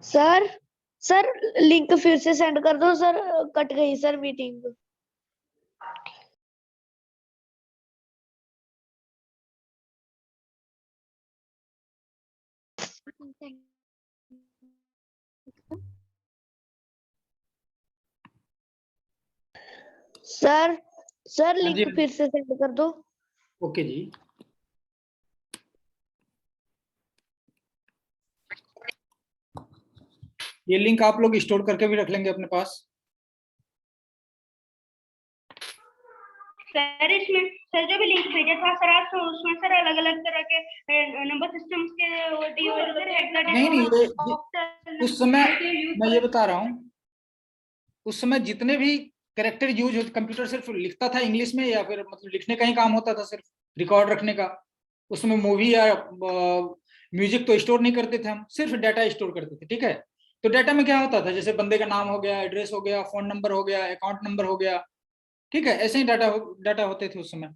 Sir sir link फिर से send कर दो सर, कट गई सर मीटिंग। सर सर हाँ जी, लिंक फिर से सेंड कर दो। ओके जी। ये लिंक आप लोग स्टोर करके भी रख लेंगे अपने पास। सर इसमें सर जो भी लिंक भेजा था सर आप, तो उसमें सर अलग अलग तरह के नंबर सिस्टम्स के नहीं, उस समय मैं ये बता रहा हूँ, उस समय जितने भी कैरेक्टर यूज होते, कंप्यूटर सिर्फ लिखता था इंग्लिश में या फिर मतलब लिखने का ही काम होता था, सिर्फ रिकॉर्ड रखने का। उसमें मूवी या म्यूजिक तो स्टोर नहीं करते थे हम, सिर्फ डाटा स्टोर करते थे। ठीक है, तो डाटा में क्या होता था, जैसे बंदे का नाम हो गया, एड्रेस हो गया, फोन नंबर हो गया, अकाउंट नंबर हो गया। ठीक है, ऐसे ही डाटा होते थे उस समय।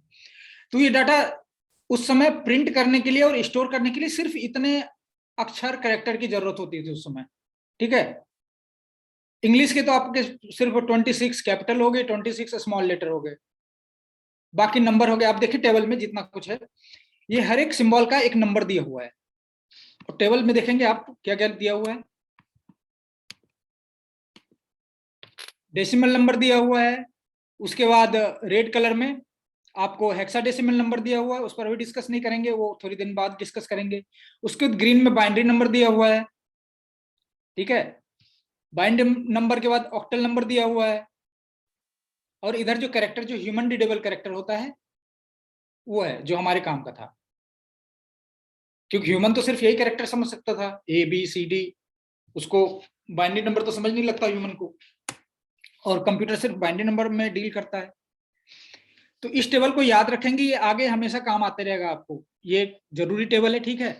तो ये डाटा उस समय प्रिंट करने के लिए और स्टोर करने के लिए सिर्फ इतने अक्षर कैरेक्टर की जरूरत होती थी उस समय। ठीक है, इंग्लिश के तो आपके सिर्फ 26 कैपिटल हो गए, 26 स्मॉल लेटर हो गए, बाकी नंबर हो गए। आप देखिए टेबल में जितना कुछ है, ये हर एक सिंबल का एक नंबर दिया हुआ है। और टेबल में देखेंगे आप क्या क्या दिया हुआ है, डेसिमल नंबर दिया हुआ है। उसके बाद रेड कलर में आपको हेक्साडेसिमल नंबर दिया हुआ है, उस पर अभी डिस्कस नहीं करेंगे, वो थोड़ी दिन बाद डिस्कस करेंगे। उसके बाद ग्रीन में बाइनरी नंबर दिया हुआ है। ठीक है, बाइनरी नंबर के बाद ऑक्टल नंबर दिया हुआ है। और इधर जो कैरेक्टर, जो ह्यूमन रीडेबल कैरेक्टर होता है, वो है जो हमारे काम का था, क्योंकि ह्यूमन तो सिर्फ यही कैरेक्टर समझ सकता था, ABCD। उसको बाइनरी नंबर तो समझ नहीं लगता ह्यूमन को, और कंप्यूटर सिर्फ बाइनरी नंबर में डील करता है। तो इस टेबल को याद रखेंगे, ये आगे हमेशा काम आते रहेगा आपको, ये जरूरी टेबल है। ठीक है,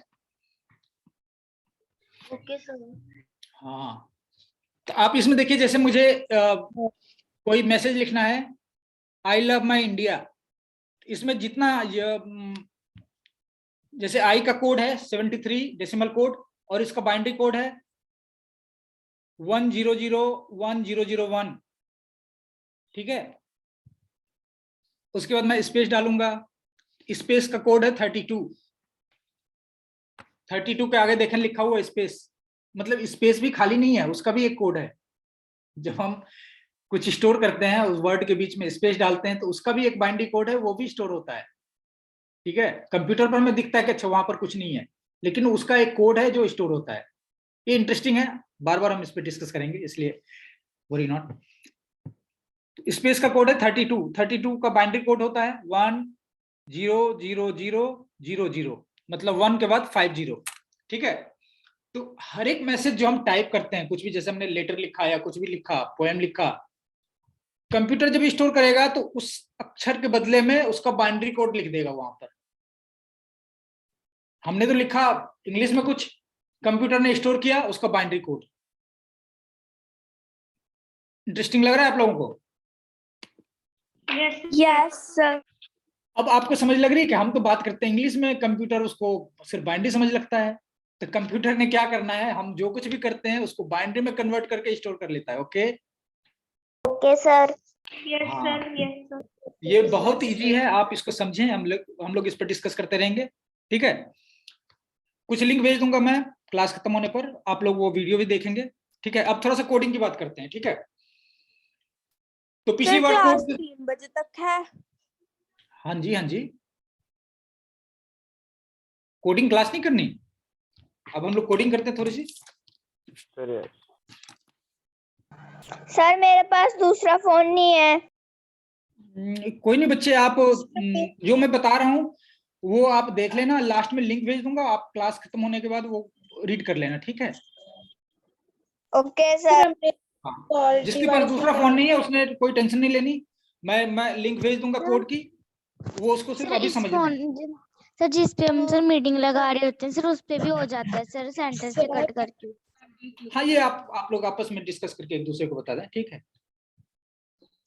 ओके सर। हाँ, तो आप इसमें देखिए, जैसे मुझे कोई मैसेज लिखना है, आई लव माई इंडिया, इसमें जितना जैसे आई का कोड है 73 डेसिमल कोड, और इसका बाइनरी कोड है 10011001। ठीक है, उसके बाद मैं स्पेस डालूंगा, स्पेस का कोड है 32 के आगे देखें लिखा हुआ स्पेस, मतलब स्पेस भी खाली नहीं है, उसका भी एक कोड है। जब हम कुछ स्टोर करते हैं उस वर्ड के बीच में स्पेस डालते हैं, तो उसका भी एक बाइनरी कोड है, वो भी स्टोर होता है। ठीक है, कंप्यूटर पर हमें दिखता है कि अच्छा वहां पर कुछ नहीं है, लेकिन उसका एक कोड है जो स्टोर होता है। ये इंटरेस्टिंग है, बार बार हम इस पर डिस्कस करेंगे, इसलिए वरी नॉट। स्पेस का कोड है 32 का बाइनरी कोड होता है 100000, मतलब 1 के बाद 50। ठीक है, तो हर एक मैसेज जो हम टाइप करते हैं, कुछ भी, जैसे हमने लेटर लिखा या कुछ भी लिखा, पोएम लिखा, कंप्यूटर जब स्टोर करेगा तो उस अक्षर के बदले में उसका बाइनरी कोड लिख देगा वहां पर। हमने तो लिखा इंग्लिश में कुछ, कंप्यूटर ने स्टोर किया उसका बाइनरी कोड। इंटरेस्टिंग लग रहा है आप लोगों को? Yes sir. अब आपको समझ लग रही है कि हम तो बात करते हैं इंग्लिश में, कंप्यूटर उसको सिर्फ बाइनरी समझ लगता है। तो कंप्यूटर ने क्या करना है, हम जो कुछ भी करते हैं उसको बाइनरी में कन्वर्ट करके स्टोर कर लेता है। Okay okay sir. Yes sir, yes sir. ये बहुत इजी है, आप इसको समझें, हम लोग इस पर डिस्कस करते रहेंगे। ठीक है, कुछ लिंक भेज दूंगा मैं क्लास खत्म होने पर, आप लोग वो वीडियो भी देखेंगे। ठीक है, अब थोड़ा सा कोडिंग की बात करते हैं। ठीक है, तो पिछली बार क्लास कोड, 3 बजे तक है। हाँ जी हाँ जी, कोडिंग क्लास नहीं करनी, अब हम लोग कोडिंग करते हैं थोड़ी सी। सर मेरे पास दूसरा फोन नहीं है। कोई नहीं बच्चे, आप जो मैं बता रहा हूँ वो आप देख लेना, लास्ट में लिंक भेज दूंगा, आप क्लास खत्म होने के बाद वो रीड कर लेना। ठीक है, ओके सर। हाँ, जिसके पास दूसरा फोन नहीं है उसने कोई टेंशन नहीं लेनी, मैं लिंक भेज दूंगा कोड की, वो उसको सिर्फ अभी समझना है। सर जिस पे हम सर मीटिंग लगा रहे होते हैं सर, उस पे भी हो जाता है सर, सेंटर से कट करके। हाँ, ये आप लोग आपस में डिस्कस करके एक दूसरे को बता दें। ठीक है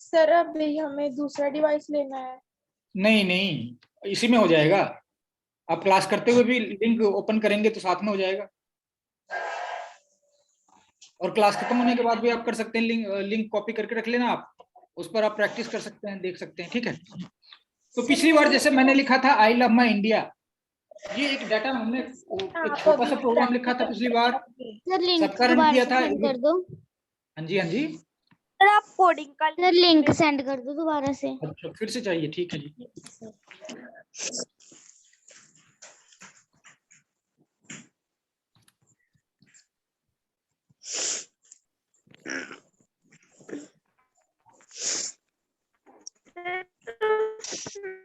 सर अभी हमें दूसरा डिवाइस लेना है। नहीं नहीं, इसी में हो जाएगा। आप क्लास करते हुए भी लिंक ओपन करेंगे तो साथ में हो जाएगा, और क्लास खत्म होने के बाद भी आप कर सकते हैं। लिंक कॉपी करके रख लेना, आप उस पर आप प्रैक्टिस कर सकते हैं, देख सकते हैं, ठीक है। तो पिछली बार जैसे मैंने लिखा था आई लव माई इंडिया, ये एक डाटा हमने एक छोटा सा प्रोग्राम लिखा था पिछली बार, सर लिंक सबका रन दोबारा किया से था। सेंड कर दो। हाँ जी, हाँ जी। सर आप कोडिंग का सर लिंक सेंड कर दो दोबारा से। अच्छा, फिर से चाहिए, ठीक है जी।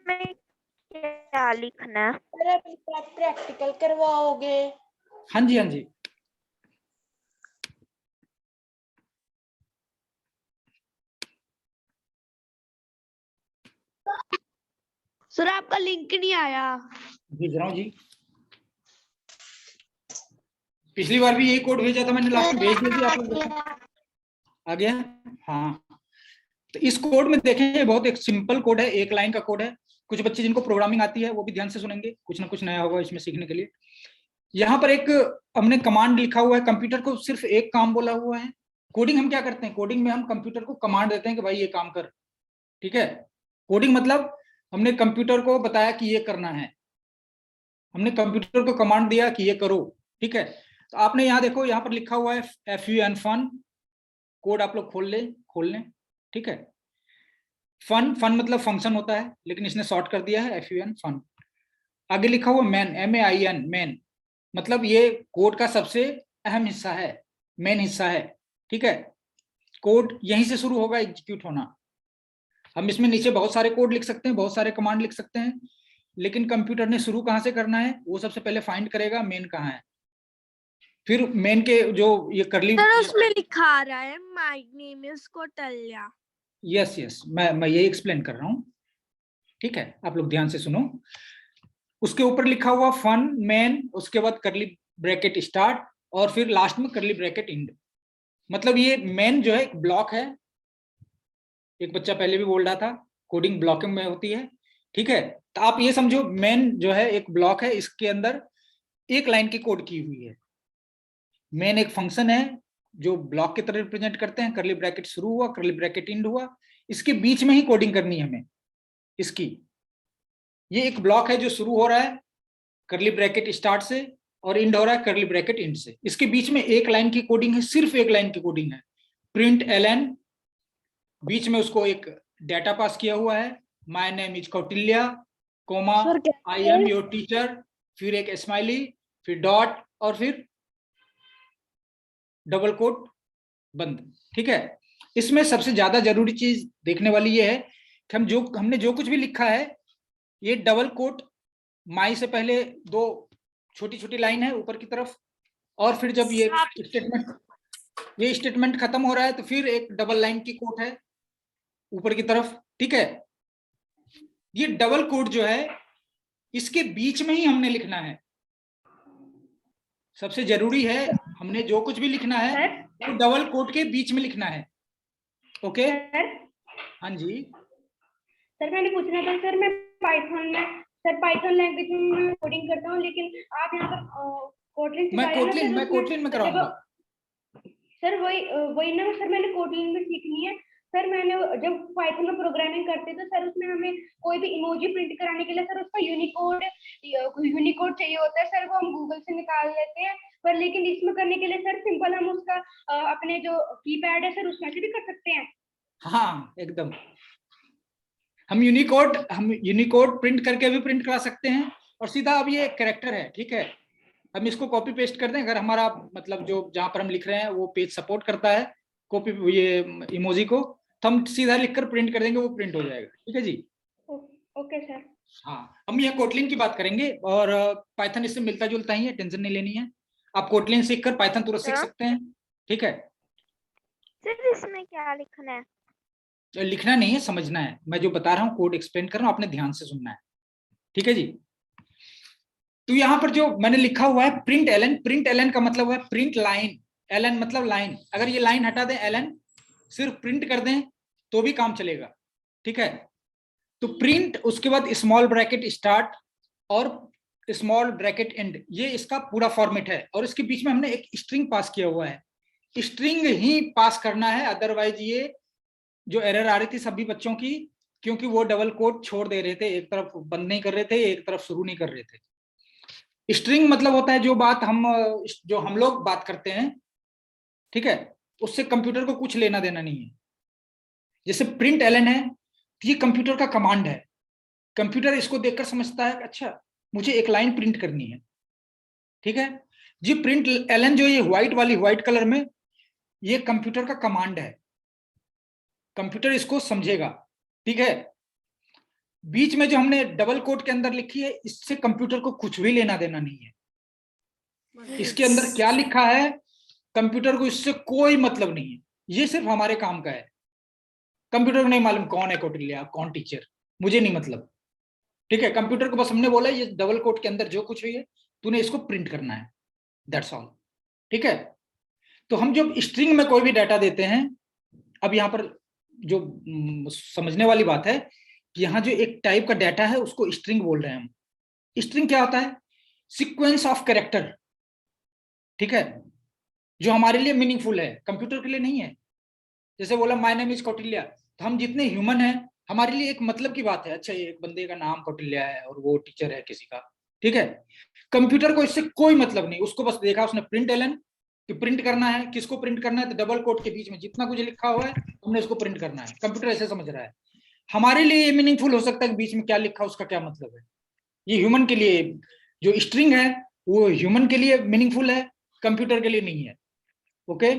में क्या लिखना है? सर आप प्रैक्टिकल करवाओगे? हाँ जी, हाँ जी। सर आपका लिंक नहीं आया। भेज रहा हूँ जी। पिछली बार भी यही कोड भेजा था मैंने, लास्ट में भेज दिया जी, आप लोग देखें। आ गया? हाँ। तो इस कोड में देखें, बहुत एक सिंपल कोड है, एक लाइन का कोड है। कुछ बच्चे जिनको प्रोग्रामिंग आती है वो भी ध्यान से सुनेंगे, कुछ ना कुछ नया होगा इसमें सीखने के लिए। यहाँ पर एक हमने कमांड लिखा हुआ है, कंप्यूटर को सिर्फ एक काम बोला हुआ है। कोडिंग हम क्या करते हैं, कोडिंग में हम कंप्यूटर को कमांड देते हैं कि भाई ये काम कर, ठीक है। कोडिंग मतलब हमने कंप्यूटर को बताया कि ये करना है, हमने कंप्यूटर को कमांड दिया कि ये करो, ठीक है। तो आपने यहाँ देखो, यहाँ पर लिखा हुआ है FUN फन, कोड आप लोग खोल लें, ठीक है। फन मतलब फंक्शन होता है, लेकिन इसने शॉर्ट कर दिया है FUN फन। आगे लिखा हुआ मैन, MAIN मैन, मतलब ये कोड का सबसे अहम हिस्सा है, मेन हिस्सा है, ठीक है। कोड यहीं से शुरू होगा एग्जीक्यूट होना। हम इसमें नीचे बहुत सारे कोड लिख सकते हैं, बहुत सारे कमांड लिख सकते हैं, लेकिन कंप्यूटर ने शुरू कहां से करना है, वो सबसे पहले फाइंड करेगा मेन कहाँ है। फिर मेन के जो ये करली, सर उसमें लिखा आ रहा है my name is Kautilya. Yes, मैं ये एक्सप्लेन कर रहा हूँ, ठीक है। आप लोग ध्यान से सुनो। उसके ऊपर लिखा हुआ फन मेन, उसके बाद करली ब्रैकेट स्टार्ट, और फिर लास्ट में करली ब्रैकेट एंड। मतलब ये मेन जो है एक ब्लॉक है, एक बच्चा पहले भी बोल रहा था कोडिंग ब्लॉकिंग में होती है, ठीक है। तो आप ये समझो मेन जो है एक ब्लॉक है, इसके अंदर एक लाइन की कोड की हुई है। मेन एक फंक्शन है जो ब्लॉक की तरह रिप्रेजेंट करते हैं, करली ब्रैकेट शुरू हुआ, करली ब्रैकेट एंड हुआ, इसके बीच में ही कोडिंग करनी है हमें इसकी। ये एक ब्लॉक है जो शुरू हो रहा है करली ब्रैकेट स्टार्ट से और एंड हो रहा है करली ब्रैकेट एंड से। इसके बीच में एक लाइन की कोडिंग है, सिर्फ एक लाइन की कोडिंग है, प्रिंट ln, बीच में उसको एक डेटा पास किया हुआ है, my name is Kautilya, comma I am your teacher, फिर एक स्माइली, फिर डॉट, और फिर डबल कोट बंद, ठीक है। इसमें सबसे ज्यादा जरूरी चीज देखने वाली ये है कि हमने जो कुछ भी लिखा है, ये डबल कोट माई से पहले दो छोटी छोटी लाइन है ऊपर की तरफ, और फिर जब ये स्टेटमेंट खत्म हो रहा है तो फिर एक डबल लाइन की कोट है ऊपर की तरफ, ठीक है। ये डबल कोट जो है इसके बीच में ही हमने लिखना है, सबसे जरूरी है। हमने जो कुछ भी लिखना है वो डबल कोट के बीच में लिखना है, ओके। हाँ जी सर, मैंने पूछना था सर, मैं पाइथन लैंग्वेज में कोडिंग करता हूँ, लेकिन आप यहाँ पर मैं कोटलिन में कराऊंगा सर। वही ना सर, मैंने कोटलिन में सीखनी है सर। मैंने जब पाइथन में प्रोग्रामिंग करते तो सर उसमें हमें कोई भी इमोजी प्रिंट कराने के लिए सर उसका यूनिकोड चाहिए होता है सर, वो हम गूगल से निकाल लेते हैं। पर लेकिन इसमें करने के लिए सर सिंपल हम उसका अपने जो कीपैड है सर उसमें से भी कर सकते हैं। हाँ एकदम, हम यूनिकोड प्रिंट करके भी प्रिंट करा सकते हैं, और सीधा अब ये कैरेक्टर है, ठीक है। हम इसको कॉपी पेस्ट कर दें, अगर हमारा मतलब जो जहां पर हम लिख रहे हैं वो पेज सपोर्ट करता है कॉपी ये इमोजी को, तो हम सीधा लिखकर प्रिंट कर देंगे, वो प्रिंट हो जाएगा, ठीक है जी। Okay sir. हाँ, हम यहाँ कोटलिन की बात करेंगे, और पाइथन इससे मिलता जुलता ही है, टेंशन नहीं लेनी है। आप कोटलिन सीखकर पाइथन तुरंत सीख सकते हैं, ठीक है। सर इसमें क्या लिखना है? लिखना नहीं है, समझना है। मैं जो बता रहा हूँ कोड एक्सप्लेन कर रहा हूँ, आपने ध्यान से सुनना है, ठीक है जी। तो यहाँ पर जो मैंने लिखा हुआ है प्रिंट ln का मतलब है प्रिंट लाइन, ln मतलब लाइन। अगर ये लाइन हटा दें, ln सिर्फ प्रिंट कर दें तो भी काम चलेगा, ठीक है। तो प्रिंट, उसके बाद स्मॉल ब्रैकेट स्टार्ट और स्मॉल ब्रैकेट एंड, ये इसका पूरा फॉर्मेट है। और इसके बीच में हमने एक स्ट्रिंग पास किया हुआ है, स्ट्रिंग ही पास करना है, अदरवाइज ये जो एरर आ रही थी सभी बच्चों की, क्योंकि वो डबल कोट छोड़ दे रहे थे, एक तरफ बंद नहीं कर रहे थे, एक तरफ शुरू नहीं कर रहे थे। स्ट्रिंग मतलब होता है जो बात जो हम लोग बात करते हैं, ठीक है, उससे कंप्यूटर को कुछ लेना देना नहीं है। जैसे प्रिंट एलन है, ये कंप्यूटर का कमांड है, कंप्यूटर इसको देखकर समझता है अच्छा मुझे एक लाइन प्रिंट करनी है, ठीक है। जी प्रिंट एलन जो ये व्हाइट कलर में, ये कंप्यूटर का कमांड है, कंप्यूटर इसको समझेगा, ठीक है। बीच में जो हमने डबल कोट के अंदर लिखी है, इससे कंप्यूटर को कुछ भी लेना देना नहीं है। इसके अंदर क्या लिखा है, कंप्यूटर को इससे कोई मतलब नहीं है, ये सिर्फ हमारे काम का है। कंप्यूटर को नहीं मालूम कौन है कौटिल्य, कौन टीचर, मुझे नहीं मतलब, ठीक है। कंप्यूटर को बस हमने बोला ये डबल कोट के अंदर जो कुछ भी है तूने इसको प्रिंट करना है, दैट्स ऑल, ठीक है। तो हम जब स्ट्रिंग में कोई भी डाटा देते हैं, अब यहाँ पर जो समझने वाली बात है कि यहाँ जो एक टाइप का डाटा है उसको स्ट्रिंग बोल रहे हैं हम। स्ट्रिंग क्या होता है, सीक्वेंस ऑफ कैरेक्टर, ठीक है, जो हमारे लिए मीनिंगफुल है, कंप्यूटर के लिए नहीं है। जैसे बोला माय नेम इज कौटिल्य, तो हम जितने ह्यूमन हैं हमारे लिए एक मतलब की बात है, अच्छा ये एक बंदे का नाम कौटिल्य है और वो टीचर है किसी का, ठीक है। कंप्यूटर को इससे कोई मतलब नहीं, उसको बस देखा उसने प्रिंट एलन कि प्रिंट करना है, किसको प्रिंट करना है, तो डबल कोट के बीच में जितना कुछ लिखा हुआ है हमने उसको प्रिंट करना है, कंप्यूटर ऐसे समझ रहा है। हमारे लिए ये मीनिंगफुल हो सकता है कि बीच में क्या लिखा उसका क्या मतलब है, ये ह्यूमन के लिए जो स्ट्रिंग है वो ह्यूमन के लिए मीनिंगफुल है, कंप्यूटर के लिए नहीं है, ओके।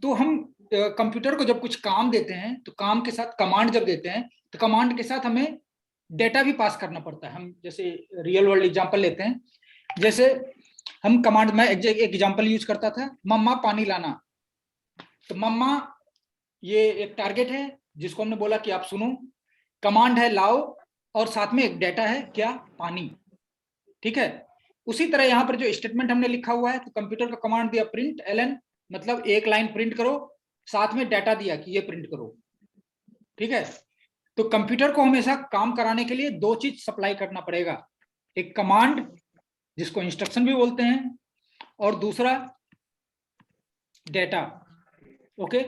तो हम कंप्यूटर को जब कुछ काम देते हैं तो काम के साथ कमांड जब देते हैं तो कमांड के साथ हमें डेटा भी पास करना पड़ता है। हम जैसे रियल वर्ल्ड एग्जांपल लेते हैं, जैसे हम कमांड में एक एग्जांपल यूज करता था, मम्मा पानी लाना, तो मम्मा ये एक टारगेट है जिसको हमने बोला कि आप सुनो, कमांड है लाओ, और साथ में एक डेटा है क्या, पानी, ठीक है। उसी तरह यहाँ पर जो स्टेटमेंट हमने लिखा हुआ है, तो कंप्यूटर का कमांड दिया प्रिंट एलन, मतलब एक लाइन प्रिंट करो, साथ में डाटा दिया कि ये प्रिंट करो, ठीक है। तो कंप्यूटर को हमेशा काम कराने के लिए दो चीज सप्लाई करना पड़ेगा, एक कमांड जिसको इंस्ट्रक्शन भी बोलते हैं, और दूसरा डेटा, ओके।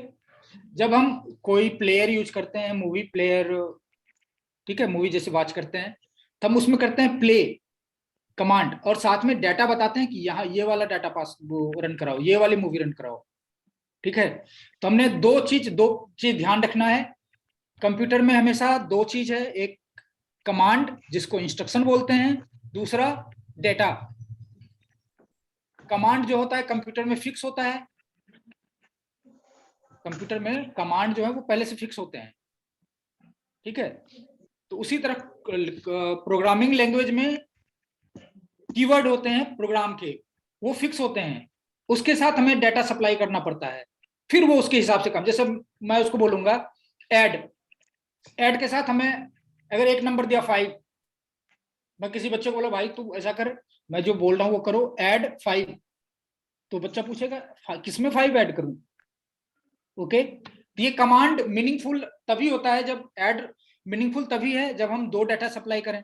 जब हम कोई प्लेयर यूज करते हैं, मूवी प्लेयर, ठीक है, मूवी जैसे वॉच करते हैं तो हम उसमें करते हैं प्ले कमांड, और साथ में डाटा बताते हैं कि यहाँ ये वाला डाटा पास वो रन कराओ, ये वाली मूवी रन कराओ, ठीक है। तो हमने दो चीज ध्यान रखना है, कंप्यूटर में हमेशा दो चीज है, एक कमांड जिसको इंस्ट्रक्शन बोलते हैं, दूसरा डेटा। कमांड जो होता है कंप्यूटर में फिक्स होता है, कंप्यूटर में कमांड जो है वो पहले से फिक्स होते हैं, ठीक है। तो उसी तरह प्रोग्रामिंग लैंग्वेज में कीवर्ड होते हैं प्रोग्राम के, वो फिक्स होते हैं, उसके साथ हमें डाटा सप्लाई करना पड़ता है, फिर वो उसके हिसाब से काम, जैसे मैं उसको बोलूंगा ऐड के साथ हमें अगर एक नंबर दिया 5, मैं किसी बच्चे को बोला भाई तू ऐसा कर, मैं जो बोल रहा हूँ वो करो, ऐड 5, तो बच्चा पूछेगा किसमें 5 ऐड करूं, ओके। ये कमांड मीनिंगफुल तभी होता है जब ऐड मीनिंगफुल तभी है जब हम दो डाटा सप्लाई करें।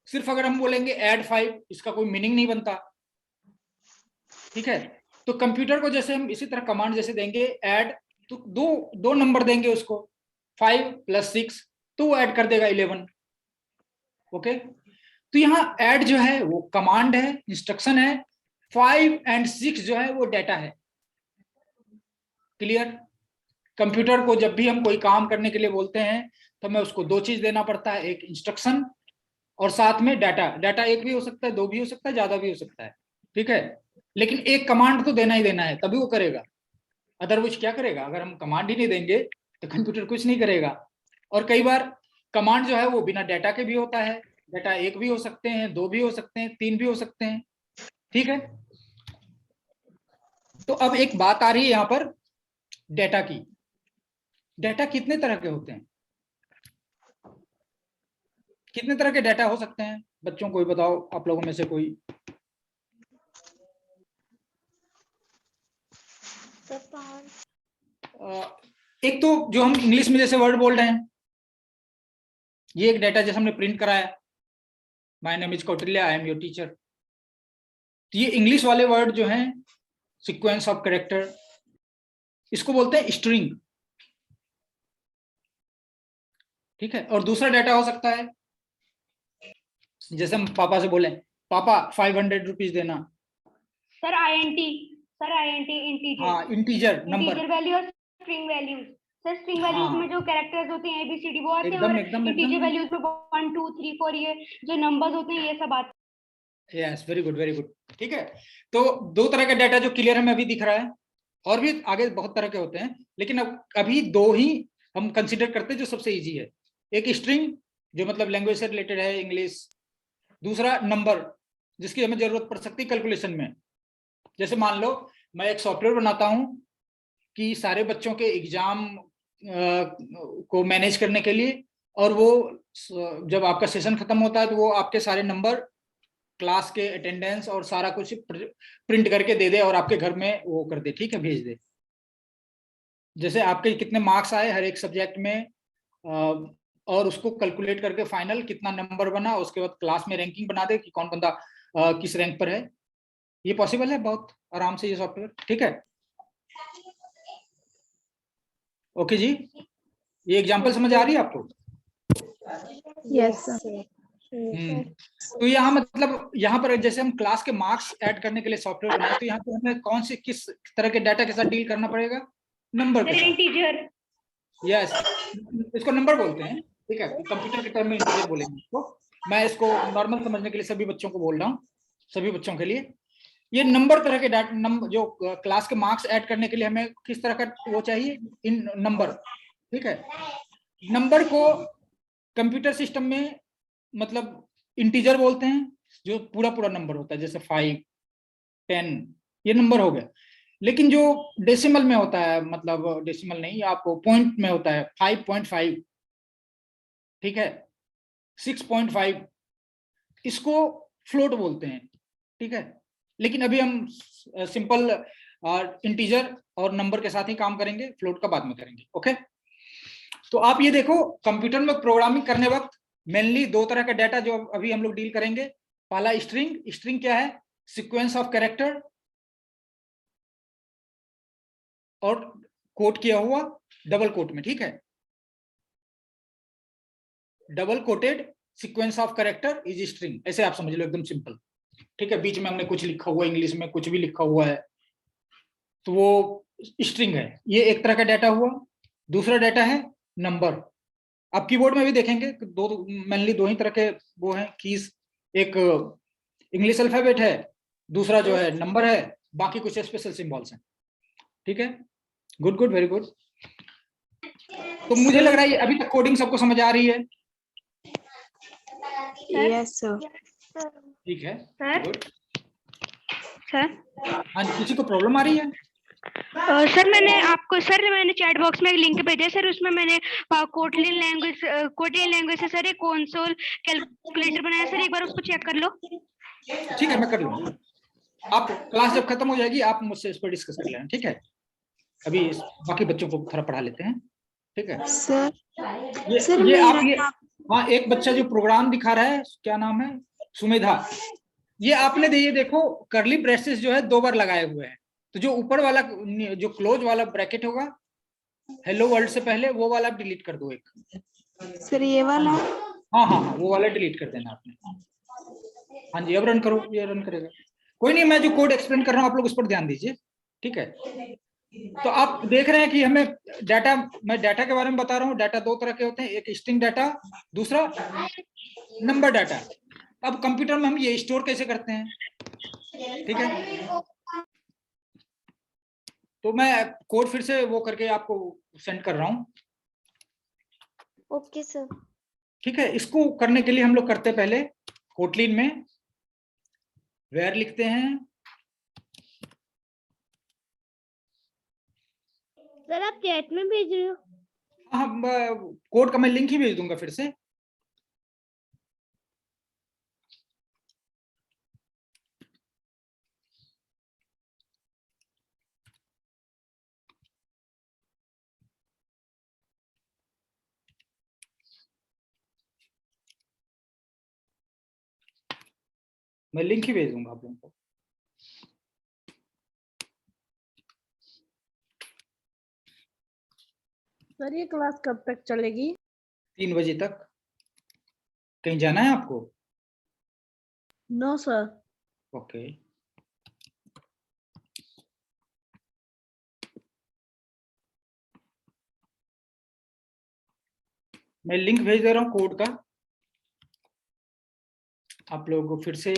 सिर्फ अगर हम बोलेंगे ऐड 5, इसका कोई मीनिंग नहीं बनता, ठीक है। तो कंप्यूटर को जैसे हम इसी तरह कमांड जैसे देंगे ऐड, तो दो नंबर देंगे उसको, 5 + 6, तो वो ऐड कर देगा 11, ओके। तो यहाँ ऐड जो है वो कमांड है, इंस्ट्रक्शन है, 5 और 6 जो है वो डाटा है, क्लियर। कंप्यूटर को जब भी हम कोई काम करने के लिए बोलते हैं तो हमें उसको दो चीज देना पड़ता है, एक इंस्ट्रक्शन और साथ में डाटा। डाटा एक भी हो सकता है, दो भी हो सकता है, ज्यादा भी हो सकता है, ठीक है। लेकिन एक कमांड तो देना ही देना है, तभी वो करेगा, अदरवाइज क्या करेगा। अगर हम कमांड ही नहीं देंगे तो कंप्यूटर कुछ नहीं करेगा। और कई बार कमांड जो है वो बिना डाटा के भी होता है, डाटा एक भी हो सकते हैं, दो भी हो सकते हैं, तीन भी हो सकते हैं, ठीक है। तो अब एक बात आ रही है यहाँ पर डाटा की। डाटा कितने तरह के होते हैं, कितने तरह के डाटा हो सकते हैं, बच्चों को बताओ, आप लोगों में से कोई। एक तो जो हम इंग्लिश में जैसे वर्ड बोल रहे हैं ये एक डाटा जैसे हमने प्रिंट कराया, my name is Kautilya, I am your teacher. तो ये इंग्लिश वाले वर्ड जो हैं, सीक्वेंस ऑफ कैरेक्टर, इसको बोलते हैं स्ट्रिंग। ठीक है, और दूसरा डाटा हो सकता है, जैसे हम पापा से बोले, पापा 500 रुपीज देना। Sir INT, integer. हाँ, इंटीजर नंबर। इंटीजर वैल्यू और string values. Sir string values हाँ, में जो कैरेक्टर्स होते हैं एबीसीडी वो आते हैं, एकदम और एकदम इंटीजर एकदम। वैल्यूज में 1 2 3 4 ये जो नंबर्स होते हैं ये सब आते yes, very good very good. ठीक है, तो दो तरह का डाटा जो क्लियर हमें अभी दिख रहा है, और भी आगे बहुत तरह के होते हैं, लेकिन अब अभी दो ही हम कंसिडर करते हैं जो सबसे इजी है। एक स्ट्रिंग जो मतलब लैंग्वेज से रिलेटेड है, इंग्लिश। दूसरा नंबर, जिसकी हमें जरूरत पड़ सकती है कैलकुलेशन में। जैसे मान लो मैं एक सॉफ्टवेयर बनाता हूं कि सारे बच्चों के एग्जाम को मैनेज करने के लिए, और वो जब आपका सेशन खत्म होता है तो वो आपके सारे नंबर, क्लास के अटेंडेंस और सारा कुछ प्रिंट करके दे दे और आपके घर में वो कर दे, ठीक है, भेज दे। जैसे आपके कितने मार्क्स आए हर एक सब्जेक्ट में, और उसको कैलकुलेट करके फाइनल कितना नंबर बना, उसके बाद क्लास में रैंकिंग बना दे कि कौन बंदा किस रैंक पर है। ये पॉसिबल है बहुत आराम से ये सॉफ्टवेयर। ठीक है, ओके जी, ये एग्जांपल समझ आ रही है आपको? Yes sir. तो यहाँ मतलब यहाँ पर जैसे हम क्लास के मार्क्स ऐड करने के लिए सॉफ्टवेयर बनाए, तो यहाँ पे हमें कौन से किस तरह के डाटा के साथ डील करना पड़ेगा? नंबर के हैं। साथ। इंटीजर। यस, इसको नंबर बोलते हैं। ठीक है, कंप्यूटर के टर्म में इंटीजर बोलेंगे इसको। मैं इसको नॉर्मल समझने के लिए सभी बच्चों को बोल रहा हूँ, सभी बच्चों के लिए। ये नंबर तरह के डाटा, नंबर जो क्लास के मार्क्स ऐड करने के लिए हमें किस तरह का वो चाहिए, इन नंबर। ठीक है, नंबर को कंप्यूटर सिस्टम में मतलब इंटीजर बोलते हैं, जो पूरा पूरा नंबर होता है, जैसे 5 10, ये नंबर हो गया। लेकिन जो डेसिमल में होता है, मतलब डेसिमल नहीं, आपको पॉइंट में होता है 5.5, ठीक है, 6.5, इसको फ्लोट बोलते हैं। ठीक है, लेकिन अभी हम सिंपल इंटीजर और नंबर के साथ ही काम करेंगे, फ्लोट का बाद में करेंगे। ओके, तो आप ये देखो, कंप्यूटर में प्रोग्रामिंग करने वक्त मेनली दो तरह का डाटा जो अभी हम लोग डील करेंगे। पहला स्ट्रिंग। स्ट्रिंग क्या है? सीक्वेंस ऑफ कैरेक्टर और कोट किया हुआ डबल कोट में। ठीक है, double coated sequence of character is string, ऐसे आप समझ लो, एकदम सिंपल। ठीक है, बीच में हमने कुछ लिखा हुआ इंग्लिश में, कुछ भी लिखा हुआ है, तो वो स्ट्रिंग है। ये एक तरह का डाटा हुआ। दूसरा डाटा है नंबर। आप कीबोर्ड में भी देखेंगे दो, मेनली दो ही तरह के वो हैं कीज। एक इंग्लिश अल्फाबेट है, दूसरा जो है नंबर है, बाकी कुछ स्पेशल सिंबल्स हैं। ठीक है, गुड गुड, वेरी गुड। तो मुझे लग रहा है अभी तक कोडिंग सबको समझ आ रही है। Yes sir. ठीक है, सर। गुड। सर हाँ, किसी को प्रॉब्लम आ रही है? सर मैंने चैट बॉक्स में एक लिंक भेजा सर, उसमें मैंने कोटलिन लैंग्वेज से सर एक कंसोल कैलकुलेटर बनाया सर, एक बार उसको चेक कर लो। ठीक है, मैं कर लूंगा। आप क्लास जब खत्म हो जाएगी आप मुझसे इस पर डिस्कस कर लेना। ठीक है, अभी बाकी बच्चों को थोड़ा पढ़ा लेते हैं। ठीक है सर ये आप ये हाँ, एक बच्चा जो प्रोग्राम दिखा रहा है, क्या नाम है, सुमेधा। ये आपने ये देखो, करली ब्रेसेस जो है 2 बार लगाए हुए हैं। तो जो ऊपर वाला जो क्लोज वाला ब्रैकेट होगा हेलो वर्ल्ड से पहले, वो वाला डिलीट कर दो एक। सर ये वाला। हाँ हाँ हाँ, वो वाला डिलीट कर देना आपने। हाँ जी, अब रन करो, ये रन करेगा। कोई नहीं, मैं जो कोड एक्सप्लेन कर रहा हूँ आप लोग उस पर ध्यान दीजिए। ठीक है, तो आप देख रहे हैं कि हमें डाटा, मैं डाटा के बारे में बता रहा हूँ। डाटा दो तरह के होते हैं, एक स्ट्रिंग डाटा, दूसरा नंबर डाटा। अब कंप्यूटर में हम ये स्टोर कैसे करते हैं? ठीक है, तो मैं कोड फिर से वो करके आपको सेंड कर रहा हूँ। Okay sir. ठीक है, इसको करने के लिए हम लोग करते पहले कोटलिन में वेयर लिखते हैं। सर आप चैट में भेज रहे हो? हाँ, कोड का मैं लिंक ही भेज दूंगा फिर से। मैं लिंक ही भेज दूंगा आप लोगों को। सर ये क्लास कब तक चलेगी? 3 बजे तक। कहीं जाना है आपको? No sir. ओके। मैं लिंक भेज दे रहा हूँ कोड का। आप लोग फिर से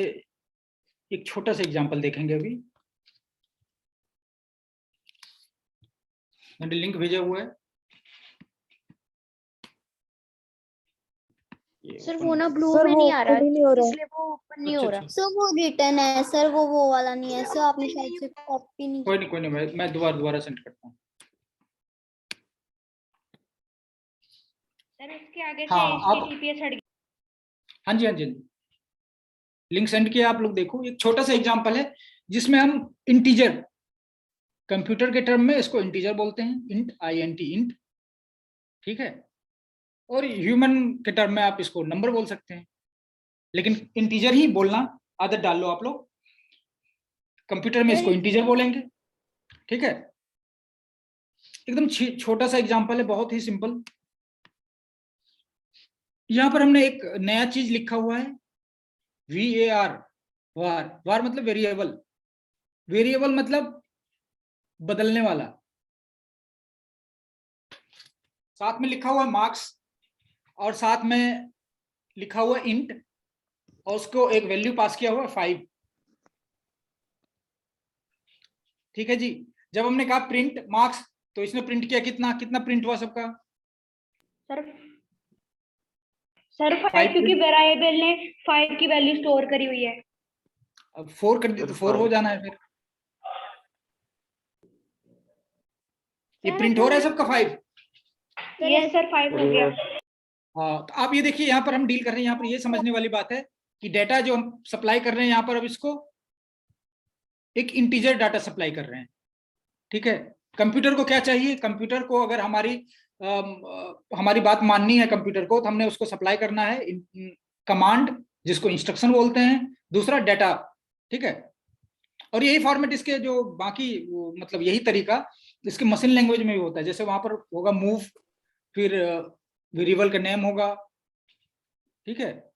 एक छोटा सा एग्जांपल देखेंगे अभी। मैंने लिंक भेजा हुआ है। सर वो ना ब्लू सर में वो नहीं आ रहा, open ही नहीं हो रहा। इसलिए वो ओपन नहीं हो अच्छा, रहा। अच्छा। सर वो रिटर्न है सर, वो वाला नहीं है सर, आपने शायद से कॉपी नहीं कोई नहीं, कोई नहीं, मैं दोबारा सेंड करता हूँ। सर उसके आगे से हाँ, आप HTTPS हट गया। हाँ जी, हाँ जी, लिंक सेंड किया। आप लोग देखो, एक छोटा सा एग्जांपल है जिसमें हम इंटीजर, कंप्यूटर के टर्म में इसको इंटीजर बोलते हैं, इंट, INT, इंट, ठीक है। और ह्यूमन के टर्म में आप इसको नंबर बोल सकते हैं, लेकिन इंटीजर ही बोलना आदत डाल लो आप लोग। कंप्यूटर में इसको इंटीजर बोलेंगे, ठीक है। एकदम छोटा सा एग्जांपल है, बहुत ही सिंपल। यहां पर हमने एक नया चीज लिखा हुआ है, VAR, वार। वार मतलब वेरिएबल, वेरिएबल मतलब बदलने वाला। साथ में लिखा हुआ मार्क्स, और साथ में लिखा हुआ इंट, और उसको एक वैल्यू पास किया हुआ 5, ठीक है जी। जब हमने कहा प्रिंट मार्क्स, तो इसने प्रिंट किया कितना कितना प्रिंट हुआ सबका? सर सर 5 5 क्योंकि वेरिएबल ने 5 की वैल्यू स्टोर करी हुई है। अब 4 कर दी तो 4 हो जाना है फिर। ये प्रिंट हो रहा है सबका 5। यस सर 5 हो गया। हाँ, तो आप ये देखिए, यहाँ पर हम डील कर रहे हैं, यहाँ पर ये समझने वाली बात है कि डेटा जो हम सप्लाई कर रहे हैं यहाँ पर, अब इसको एक इंटीजर डाटा सप्लाई कर रहे हैं, ठीक है। कंप्यूटर को क्या चाहिए? कंप्यूटर को अगर हमारी बात माननी है कंप्यूटर को, तो हमने उसको सप्लाई करना है कमांड, जिसको इंस्ट्रक्शन बोलते हैं, दूसरा डाटा, ठीक है। और यही फॉर्मेट इसके जो बाकी मतलब यही तरीका इसके मशीन लैंग्वेज में भी होता है। जैसे वहां पर होगा मूव, फिर वेरिएबल का नेम होगा, ठीक है,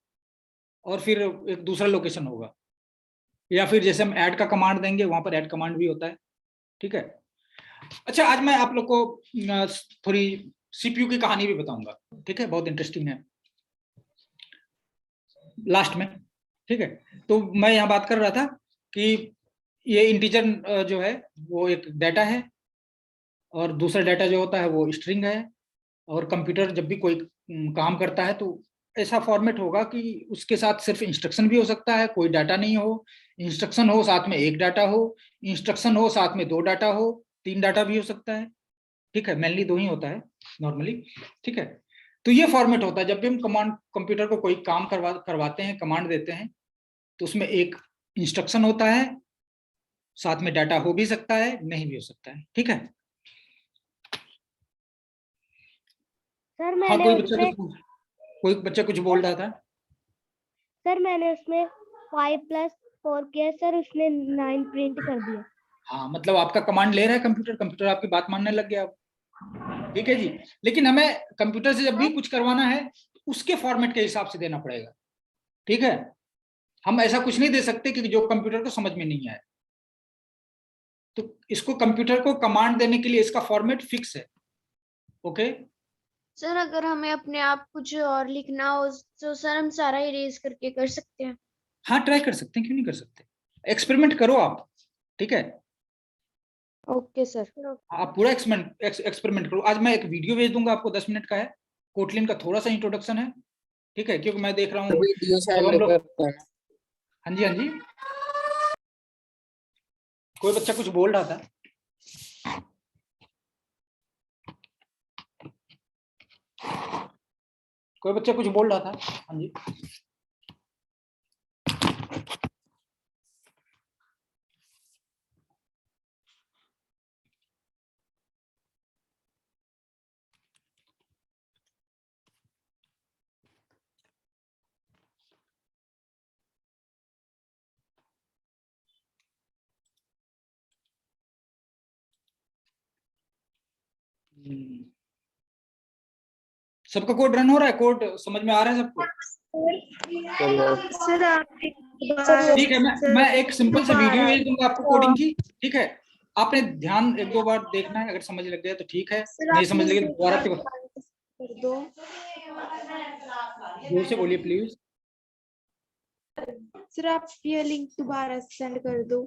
और फिर एक दूसरा लोकेशन होगा, या फिर जैसे हम ऐड का कमांड देंगे, वहां पर ऐड कमांड भी होता है, ठीक है। अच्छा, आज मैं आप लोग को थोड़ी CPU की कहानी भी बताऊंगा, ठीक है, बहुत इंटरेस्टिंग है, लास्ट में, ठीक है। तो मैं यहाँ बात कर रहा था कि ये इंटीजर जो है वो एक डाटा है, और दूसरा डाटा जो होता है वो स्ट्रिंग है। और कंप्यूटर जब भी कोई काम करता है, तो ऐसा फॉर्मेट होगा कि उसके साथ सिर्फ इंस्ट्रक्शन भी हो सकता है, कोई डाटा नहीं हो, इंस्ट्रक्शन हो साथ में एक डाटा हो, इंस्ट्रक्शन हो साथ में 2 डाटा हो, 3 डाटा भी हो सकता है, ठीक है। मेनली 2 ही होता है नॉर्मली, ठीक है। तो ये फॉर्मेट होता है जब भी हम कमांड, कंप्यूटर को कोई काम करवाते हैं, कमांड देते हैं, तो उसमें एक इंस्ट्रक्शन होता है, साथ में डाटा हो भी सकता है, नहीं भी हो सकता है, ठीक है। सर हाँ, मैंने कोई बच्चा कुछ बोल रहा था। मैंने उसमें 5+4 किया सर, उसने 9 प्रिंट कर दिया। हाँ, मतलब आपका कमांड ले रहा है कंप्यूटर, कंप्यूटर आपकी बात मानने लग गया अब, ठीक है जी। लेकिन हमें कंप्यूटर से जब भी कुछ करवाना है, उसके फॉर्मेट के हिसाब से देना पड़ेगा, ठीक है। हम ऐसा कुछ नहीं दे सकते कि जो कंप्यूटर को समझ में नहीं आए। तो इसको, कंप्यूटर को कमांड देने के लिए इसका फॉर्मेट फिक्स है, ओके। सर अगर हमें अपने आप कुछ और लिखना हो तो सर हम सारा इरेज करके कर सकते हैं। हाँ, ट्राई कर सकते हैं, क्यों नहीं कर सकते, एक्सपेरिमेंट करो आप, ठीक है। Okay sir. आप पूरा एक्सपेरिमेंट करो। आज मैं एक वीडियो भेज दूंगा आपको, 10 मिनट का है, कोटलिन का थोड़ा सा इंट्रोडक्शन है, ठीक है, क्योंकि मैं देख रहा हूँ जब हम लोग, हाँ जी, हाँ जी, कोई बच्चा कुछ बोल रहा था। कोई बच्चा कुछ बोल रहा था, हाँ जी। सबका कोड रन हो रहा है, कोड समझ में आ रहा है सबको? सर आप ठीक है, मैं एक सिंपल सा वीडियो भेज दूंगा आपको कोडिंग की, ठीक है? आपने ध्यान एक दो बार देखना है, अगर समझ लग गया तो ठीक है, नहीं समझ लगे तो दोबारा पे कर दो। जोर से बोलिए प्लीज। सर आप ये लिंक दोबारा सेंड कर दो।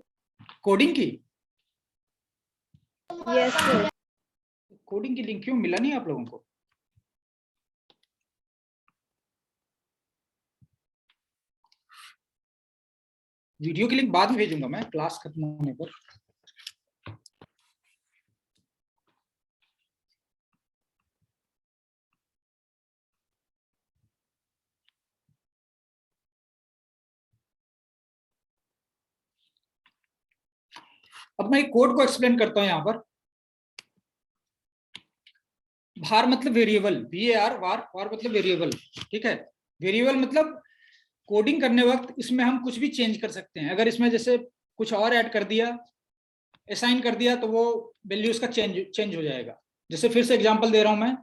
कोडिंग की? Yes sir. कोडिंग की लिंक क्यों मिला नहीं आप लोगों को? वीडियो की लिंक बाद में भेजूंगा मैं क्लास खत्म होने पर। अब मैं एक कोड को एक्सप्लेन करता हूं यहाँ पर। var मतलब वेरिएबल, var var मतलब वेरिएबल, ठीक है? वेरिएबल मतलब कोडिंग करने वक्त इसमें हम कुछ भी चेंज कर सकते हैं। अगर इसमें जैसे कुछ और ऐड कर दिया, असाइन कर दिया, तो वो वैल्यू उसका चेंज हो जाएगा। जैसे फिर से एग्जांपल दे रहा हूं मैं।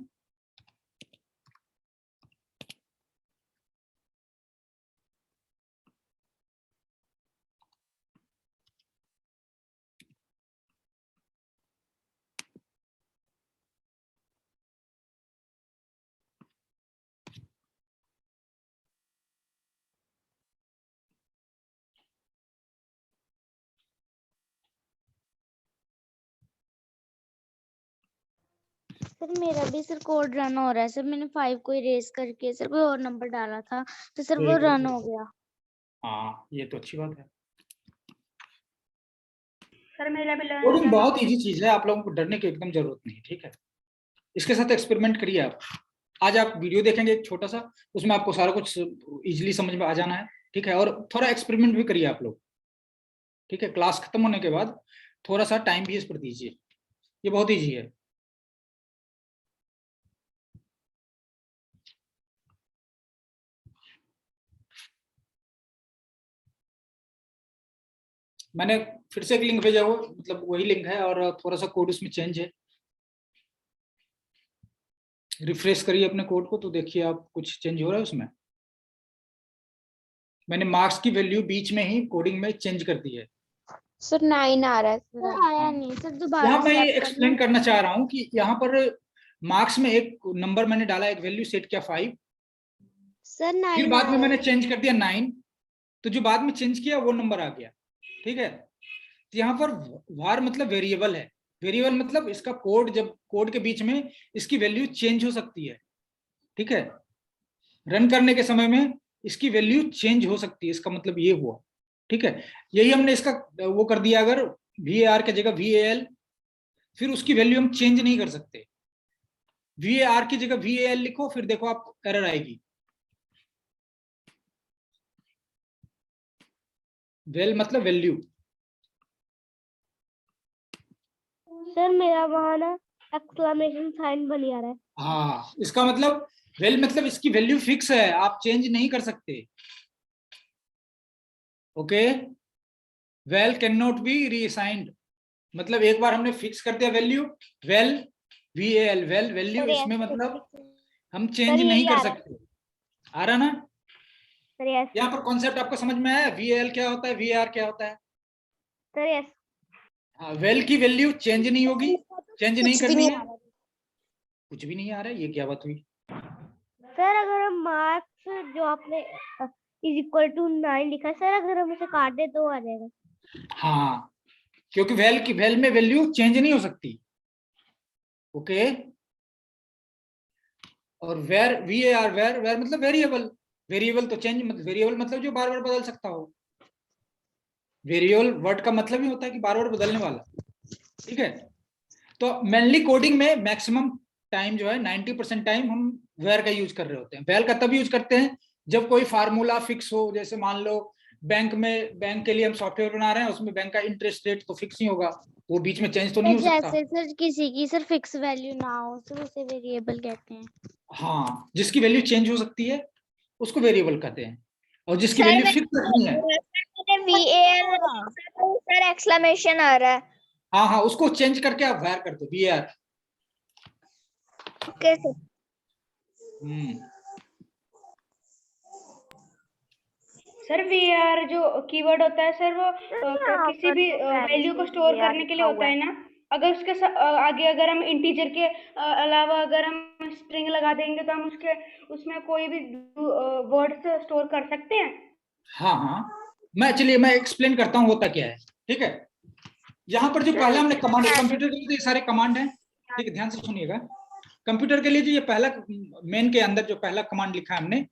सर मेरा भी सर कोड रन हो रहा है सर। मैंने 5 को इरेज करके सर कोई और नंबर डाला था, तो सर वो रन हो गया। हाँ, ये तो अच्छी बात है। सर मेरा भी learn कोडिंग करना बहुत है। इजी चीज है, आप लोगों को डरने की एकदम जरूरत नहीं, ठीक है? इसके साथ एक्सपेरिमेंट करिए आप। आज आप वीडियो देखेंगे एक छोटा सा, उसमें आपको सारा कुछ इजीली समझ में आ जाना है, ठीक है? और थोड़ा एक्सपेरिमेंट भी करिए आप लोग, ठीक है? क्लास खत्म होने के बाद थोड़ा सा टाइम भी इस पर दीजिए, ये बहुत इजी है। मैंने फिर से एक लिंक भेजा, वो मतलब वही लिंक है और थोड़ा सा कोड उसमें चेंज है। रिफ्रेश करिए अपने कोड को तो देखिए आप कुछ चेंज हो रहा है उसमें। मैंने मार्क्स की वैल्यू बीच में ही कोडिंग में चेंज कर दी है। सर 9 आ रहा है सर। आया नहीं सर, दोबारा यहाँ मैं से ये आप करना। एक्सप्लेन करना चाह रहा हूँ कि यहाँ पर मार्क्स में एक नंबर मैंने डाला, एक वैल्यू सेट किया 5, सर 9 फिर बाद में आया मैंने है। चेंज कर दिया 9, तो जो बाद में चेंज किया वो नंबर आ गया, ठीक है? तो यहाँ पर var मतलब वेरिएबल है। वेरिएबल मतलब इसका कोड, जब कोड के बीच में इसकी वैल्यू चेंज हो सकती है, ठीक है? रन करने के समय में इसकी वैल्यू चेंज हो सकती है, इसका मतलब ये हुआ, ठीक है? यही हमने इसका वो कर दिया, अगर var की जगह val, फिर उसकी वैल्यू हम चेंज नहीं कर सकते। var की जगह val लिखो, फिर देखो आप एरर आएगी। वेल मतलब वैल्यू। सर मेरा वहाँ ना एक्सक्लेमेशन साइन बन आ रहा है। हाँ, इसका मतलब वेल मतलब इसकी वैल्यू फिक्स है, आप चेंज नहीं कर सकते। Okay, val can not be reassigned, मतलब एक बार हमने फिक्स कर दिया value, val val val value, इसमें मतलब हम चेंज सर, नहीं यही कर आ रहा है। सकते। आ रहा ना? Sir yes. यहाँ पर कॉन्सेप्ट आपको समझ में आया? val क्या होता है, var क्या होता है? Sir yes. हाँ, वेल की वैल्यू चेंज नहीं होगी, चेंज नहीं कुछ भी करनी नहीं है। आ रहा। कुछ भी नहीं आ रहा है, ये क्या बात हुई? सर अगर हम मार्क्स जो आपने इज इक्वल टू 9 लिखा है, सर अगर हम उसे काट दे तो आ जाएगा। हाँ, क्योंकि वेल में वैल्यू चेंज नहीं हो सकती। ओके, और वेर वेर मतलब वेरिएबल, वेरिएबल तो चेंज, वेरिएबल मतलब जो बार बार बदल सकता हो। वेरिएबल वर्ड का मतलब ही होता है कि बार बार बदलने वाला, ठीक है? तो मेनली कोडिंग में मैक्सिमम टाइम जो है 90% टाइम हम वेर का यूज कर रहे होते हैं। वेर का तब यूज करते हैं जब कोई फार्मूला फिक्स हो, जैसे मान लो बैंक के लिए हम सॉफ्टवेयर बना रहे हैं, उसमें बैंक का इंटरेस्ट रेट तो फिक्स ही होगा, वो बीच में चेंज तो नहीं हो सकता। जैसे सर किसी की सर फिक्स वैल्यू ना हो तो उसे वेरिएबल कहते हैं। हाँ, जिसकी वैल्यू चेंज हो सकती है उसको वेरिएबल कहते हैं, और जिसकी सर वैल्यू फिक्स रखनी है, सर एक्सक्लेमेशन आ रहा है। हाँ हाँ, उसको चेंज करके आप वेर कर दो, VR. Okay sir. Sir VAR जो कीवर्ड होता है सर वो किसी भी वैल्यू को स्टोर करने के लिए होता है ना। अगर उसके आगे अगर हम इंटीजर के अलावा अगर हम स्ट्रिंग लगा देंगे तो हम उसमें कोई भी वर्ड्स स्टोर कर सकते हैं। हाँ हाँ, मैं एक्सप्लेन करता हूँ होता क्या है। ठीक है, यहाँ पर जो पहले हमने कमांड, कंप्यूटर के लिए तो ये सारे कमांड हैं। ठीक है, ध्यान से सुनिएगा। कंप्यूटर के लिए जो ये पहला मेन के अंदर जो पहला कमांड लिखा है हमने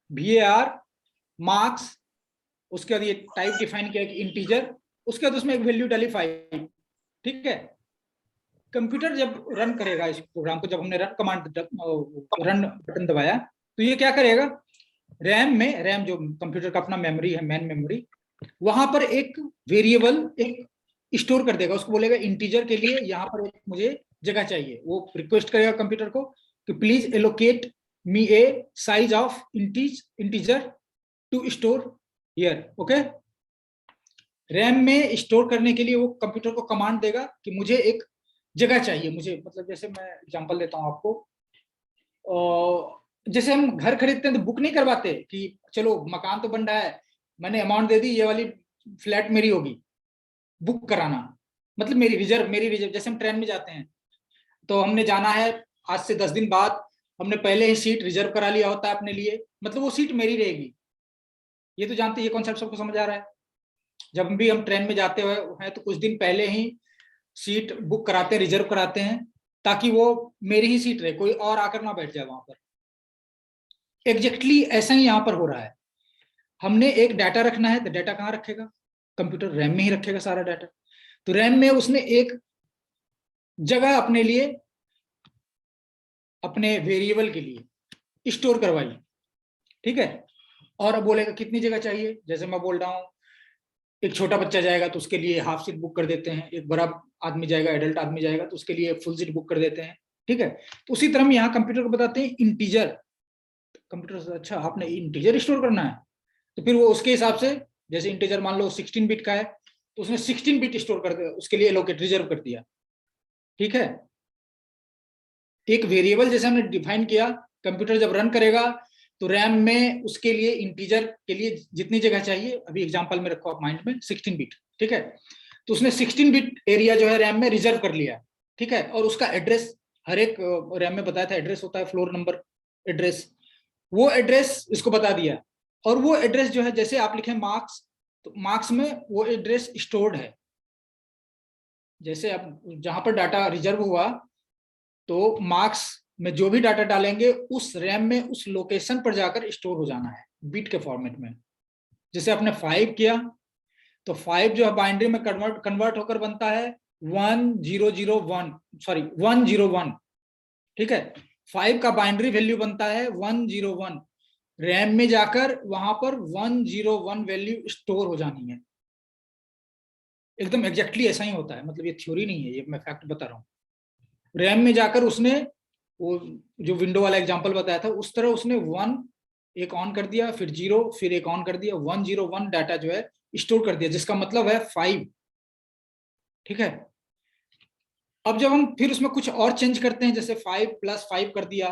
VAR मार्क्स, उसके बाद ये टाइप डिफाइन किया कि इंटीजर, उसके बाद उसमें एक वैल्यू डाली 5। ठीक है, कंप्यूटर जब रन करेगा इस प्रोग्राम को, जब हमने रन कमांड रन बटन दबाया तो ये क्या करेगा, रैम जो कंप्यूटर का अपना मेमोरी है, मेन मेमोरी, वहां पर एक वेरिएबल एक स्टोर कर देगा। उसको बोलेगा इंटीजर के लिए यहाँ पर मुझे जगह चाहिए। वो रिक्वेस्ट करेगा कंप्यूटर को कि please allocate me a size of integer to store here. Okay, RAM में स्टोर करने के लिए वो कंप्यूटर को कमांड देगा कि मुझे एक जगह चाहिए। मुझे मतलब जैसे मैं एग्जांपल देता हूँ आपको, जैसे हम घर खरीदते हैं तो बुक नहीं करवाते कि चलो मकान तो बन रहा है, मैंने अमाउंट दे दी, ये वाली फ्लैट मेरी होगी, बुक कराना मतलब मेरी रिजर्व। जैसे हम ट्रेन में जाते हैं तो हमने जाना है, आज से 10 दिन बाद हमने पहले ही सीट रिजर्व करा लिया होता है अपने लिए, मतलब वो सीट मेरी रहेगी। ये तो जानते हैं, ये कॉन्सेप्ट सबको समझ आ रहा है। जब भी हम ट्रेन में जाते हुए हैं तो कुछ दिन पहले ही सीट बुक कराते हैं, रिजर्व कराते हैं, ताकि वो मेरी ही सीट रहे, कोई और आकर ना बैठ जाए वहां पर। एग्जैक्टली ऐसा ही यहाँ पर हो रहा है। हमने एक डाटा रखना है, तो डाटा कहाँ रखेगा, कंप्यूटर रैम में ही रखेगा सारा डाटा। तो रैम में उसने एक जगह अपने लिए, अपने वेरिएबल के लिए स्टोर करवाई। ठीक है, और अब बोलेगा कितनी जगह चाहिए। जैसे मैं बोल रहा हूँ एक छोटा बच्चा जाएगा तो उसके लिए हाफ सीट बुक कर देते हैं, एक बड़ा आदमी जाएगा, एडल्ट आदमी जाएगा तो उसके लिए फुल सीट बुक कर देते हैं। ठीक है, तो उसी तरह हम यहाँ कंप्यूटर को बताते हैं इंटीजर। कंप्यूटर से अच्छा आपने इंटीजर स्टोर करना है, तो फिर वो उसके हिसाब से, जैसे इंटीजर मान लो 16 बिट का है तो उसने 16 बिट स्टोर कर दिया, उसके लिए एलोकेट रिजर्व कर दिया। ठीक है, एक वेरिएबल जैसे हमने डिफाइन किया, कंप्यूटर जब रन करेगा तो रैम में उसके लिए इंटीजर के लिए जितनी जगह चाहिए, अभी एग्जांपल में रखो आप माइंड में 16 बिट। ठीक है, तो उसने 16 बिट एरिया जो है रैम में रिजर्व कर लिया। ठीक है, और उसका एड्रेस हर एक रैम में बताया था, एड्रेस होता है फ्लोर नंबर एड्रेस, वो एड्रेस इसको बता दिया। और वो एड्रेस जो है, जैसे आप लिखें मार्क्स, तो मार्क्स में वो एड्रेस स्टोर्ड है। जैसे अब जहां पर डाटा रिजर्व हुआ तो मार्क्स में जो भी डाटा डालेंगे उस रैम में उस लोकेशन पर जाकर स्टोर हो जाना है बिट के फॉर्मेट में। जैसे आपने 5 किया तो 5 जो है बाइनरी में कन्वर्ट होकर बनता है 101। ठीक है, 5 का बाइनरी वैल्यू बनता है 101। रैम में जाकर वहां पर 101 वैल्यू स्टोर हो जानी है। एकदम एग्जैक्टली ऐसा ही होता है, मतलब ये थ्योरी नहीं है, ये मैं फैक्ट बता रहा हूँ। रैम में जाकर उसने वो जो विंडो वाला एग्जांपल बताया था उस तरह उसने 1 एक ऑन कर दिया, फिर 0, फिर एक ऑन कर दिया, 101 डाटा जो है स्टोर कर दिया, जिसका मतलब है 5। ठीक है, अब जब हम फिर उसमें कुछ और चेंज करते हैं, जैसे 5 + 5 कर दिया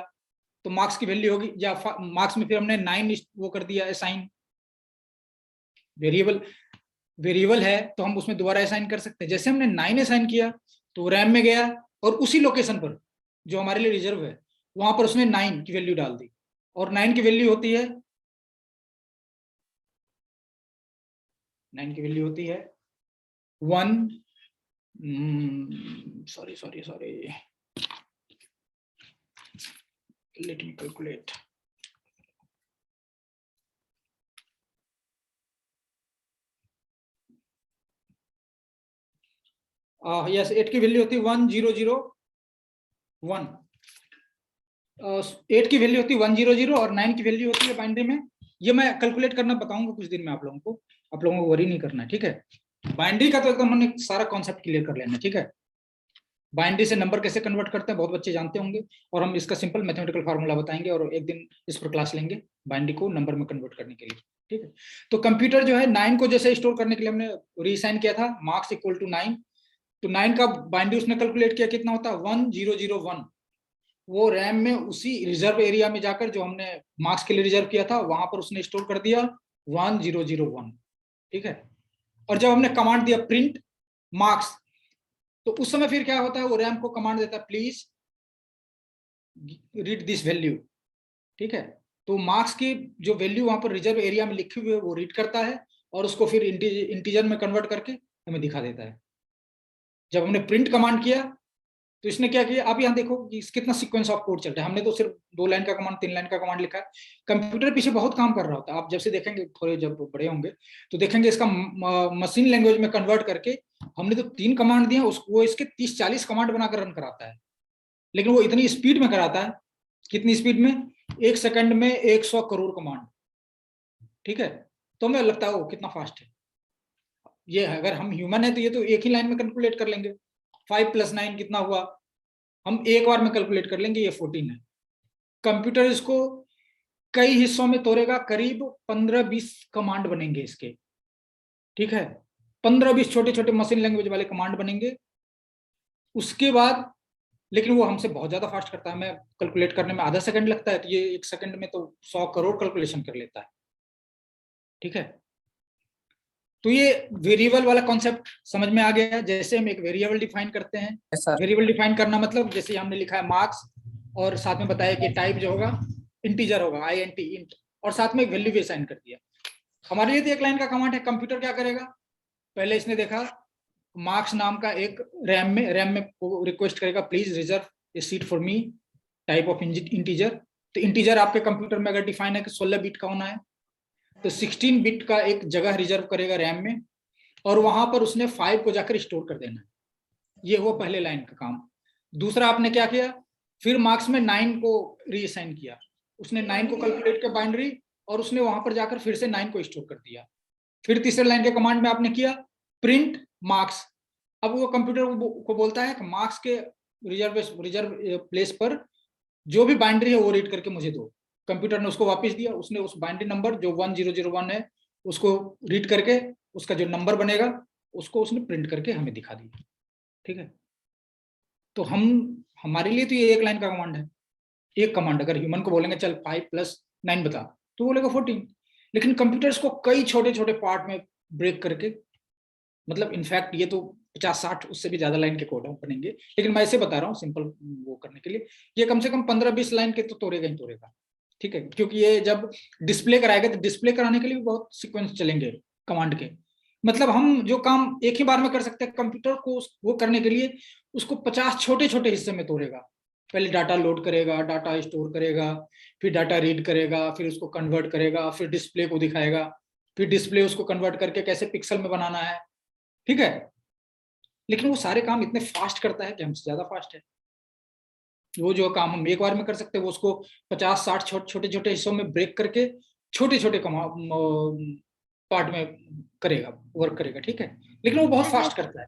तो मार्क्स की वैल्यू होगी, या मार्क्स में फिर हमने 9 वो कर दिया असाइन, वेरिएबल है तो हम उसमें दोबारा असाइन कर सकते हैं। जैसे हमने 9 असाइन किया तो रैम में गया और उसी लोकेशन पर जो हमारे लिए रिजर्व है वहां पर उसने 9 की वैल्यू डाल दी, और 9 की वैल्यू होती है 1 sorry let me calculate. Yes, 8 की वैल्यू होती है 1001। 8 की वैल्यू होती है 100 और 9 की वैल्यू होती है बाइनरी में, ये मैं कैलकुलेट करना बताऊंगा कुछ दिन में आप लोगों को वरी नहीं करना है। ठीक है, बाइनरी का तो एकदम हमने सारा कॉन्सेप्ट क्लियर कर लेना। ठीक है, बाइनरी से नंबर कैसे कन्वर्ट करते हैं बहुत बच्चे जानते होंगे, और हम इसका सिंपल मैथमेटिकल फार्मूला बताएंगे और एक दिन इस पर क्लास लेंगे बाइनरी को नंबर में कन्वर्ट करने के लिए। ठीक है, तो कंप्यूटर जो है 9 को जैसे स्टोर करने के लिए हमने रीअसाइन किया था मार्क्स = 9, तो 9 का बाइनरी उसने कैलकुलेट किया, कितना होता है 1001। वो रैम में उसी रिजर्व एरिया में जाकर जो हमने मार्क्स के लिए रिजर्व किया था वहां पर उसने स्टोर कर दिया 1001, ठीक है। और जब हमने कमांड दिया प्रिंट मार्क्स, तो उस समय फिर क्या होता है, वो रैम को कमांड देता है प्लीज रीड दिस वैल्यू, ठीक है। तो मार्क्स की जो वैल्यू वहां पर रिजर्व एरिया में लिखी हुई है वो रीड करता है और उसको फिर इंटीजर में कन्वर्ट करके हमें दिखा देता है। जब हमने प्रिंट कमांड किया तो इसने क्या किया, आप यहाँ देखो कि कितना सीक्वेंस ऑफ कोड चल रहा है। हमने तो सिर्फ 2 लाइन का कमांड 3 लाइन का कमांड लिखा है, कंप्यूटर पीछे बहुत काम कर रहा होता है। आप जब से देखेंगे थोड़े जब बड़े होंगे तो देखेंगे इसका मशीन लैंग्वेज में कन्वर्ट करके हमने तो 3 कमांड दिए, वो इसके 30-40 कमांड बनाकर रन कराता है। लेकिन वो इतनी स्पीड में कराता है, कितनी स्पीड में, 1 सेकंड में 100 करोड़ कमांड, ठीक है। तो हमें लगता है वो कितना फास्ट है। ये अगर हम ह्यूमन है तो ये तो एक ही लाइन में कैलकुलेट कर लेंगे, 5 + 9 कितना हुआ, हम एक बार में कैलकुलेट कर लेंगे, ये 14 है। कंप्यूटर इसको कई हिस्सों में तोड़ेगा, करीब 15-20 कमांड बनेंगे इसके, ठीक है। 15-20 छोटे छोटे मशीन लैंग्वेज वाले कमांड बनेंगे। उसके बाद लेकिन वो हमसे बहुत ज्यादा फास्ट करता है, हमें कैलकुलेट करने में आधा सेकंड लगता है, तो ये 1 सेकंड में तो 100 करोड़ कैलकुलेशन कर लेता है, ठीक है। तो ये वेरिएबल वाला कॉन्सेप्ट समझ में आ गया है। जैसे हम एक वेरिएबल डिफाइन करते हैं, वेरिएबल डिफाइन करना मतलब जैसे हमने लिखा है मार्क्स और साथ में बताया कि टाइप जो होगा इंटीजर होगा, INT इंट, और साथ में एक वैल्यू भी असाइन कर दिया। हमारे लिए तो 1 लाइन का कमांड है। कंप्यूटर क्या करेगा, पहले इसने देखा मार्क्स नाम का एक रैम में रिक्वेस्ट करेगा please reserve A seat for me, type of integer. तो इंटीजर आपके कंप्यूटर में अगर डिफाइन है कि 16 बिट का होना है तो 16 बिट का एक जगह रिजर्व करेगा रैम में, और वहां पर उसने 5 को जाकर स्टोर कर देना है। ये हुआ पहले लाइन का काम। दूसरा आपने क्या किया, फिर मार्क्स में 9 को रीअसाइन किया, उसने 9 को कैलकुलेट किया बाइनरी और उसने वहां पर जाकर फिर से 9 को स्टोर कर दिया। फिर तीसरे लाइन के कमांड में आपने किया प्रिंट मार्क्स। अब वो कंप्यूटर को बोलता है कि मार्क्स के रिजर्व प्लेस पर जो भी बाइनरी है वो रीड करके मुझे दो। कंप्यूटर ने उसको वापस दिया, उसने उस बाइनरी नंबर जो 1001 है उसको रीड करके उसका जो नंबर बनेगा उसको उसने प्रिंट करके हमें दिखा दिया, ठीक है। तो हमारे लिए तो ये 1 लाइन का कमांड है। एक कमांड अगर ह्यूमन को बोलेंगे चल 5 + 9 बता तो बोलेगा 14, लेकिन कंप्यूटर्स को कई छोटे छोटे पार्ट में ब्रेक करके, मतलब इनफैक्ट ये तो 50-60 उससे भी ज्यादा लाइन के कोड बनेंगे, लेकिन मैं ऐसे बता रहा हूँ सिंपल वो करने के लिए। ये कम से कम 15-20 लाइन के तो तोड़ेगा ही तोड़ेगा, ठीक है। क्योंकि ये जब डिस्प्ले कराएगा तो डिस्प्ले कराने के लिए भी बहुत सीक्वेंस चलेंगे कमांड के। मतलब हम जो काम एक ही बार में कर सकते हैं, कंप्यूटर को वो करने के लिए उसको 50 छोटे छोटे हिस्से में तोड़ेगा। पहले डाटा लोड करेगा, डाटा स्टोर करेगा, फिर डाटा रीड करेगा, फिर उसको कन्वर्ट करेगा, फिर डिस्प्ले को दिखाएगा, फिर डिस्प्ले उसको कन्वर्ट करके कैसे पिक्सल में बनाना है, ठीक है। लेकिन वो सारे काम इतने फास्ट करता है कि हमसे ज्यादा फास्ट है। वो जो काम हम एक बार में कर सकते हैं वो उसको 50-60 छोटे छोटे हिस्सों में ब्रेक करके छोटे छोटे पार्ट में करेगा, वर्क करेगा, ठीक है। लेकिन वो बहुत फास्ट करता है,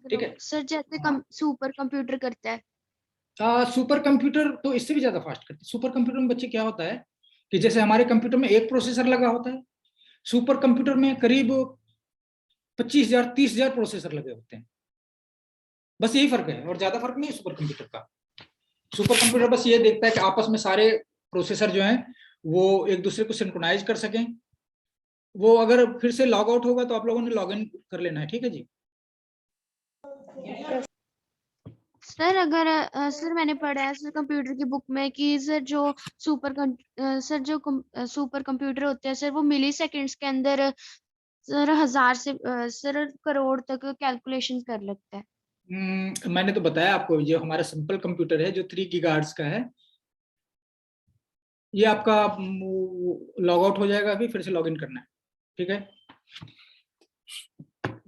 ठीक है। सर जैसे सुपर कंप्यूटर करता है। सुपर कंप्यूटर तो इससे भी ज्यादा फास्ट करते हैं। सुपर कंप्यूटर में बच्चे क्या होता है कि जैसे हमारे कंप्यूटर में एक प्रोसेसर लगा होता है, सुपर कंप्यूटर में करीब 25,000-30,000 प्रोसेसर लगे होते हैं। बस यही फर्क है और ज्यादा फर्क नहीं है सुपर कंप्यूटर का। सुपर कंप्यूटर बस ये देखता है कि आपस में सारे प्रोसेसर जो हैं वो एक दूसरे को सिंक्रोनाइज कर सकें। वो अगर फिर से लॉग आउट होगा तो आप लोगों ने लॉग इन कर लेना है, ठीक है जी। सर अगर सर मैंने पढ़ा है सर कंप्यूटर की बुक में कि सर जो सुपर कंप्यूटर होते हैं सर वो मिली सेकेंड्स के अंदर सर 1000 से सर करोड़ तक कैलकुलेशन कर लगता है। मैंने तो बताया आपको, ये हमारा सिंपल कंप्यूटर है जो 3 गीगाहर्ट्ज का है। ये आपका लॉग आउट हो जाएगा, अभी फिर से लॉग इन करना है, ठीक है।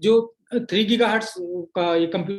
जो 3 गीगाहर्ट्ज का ये कंप्यूटर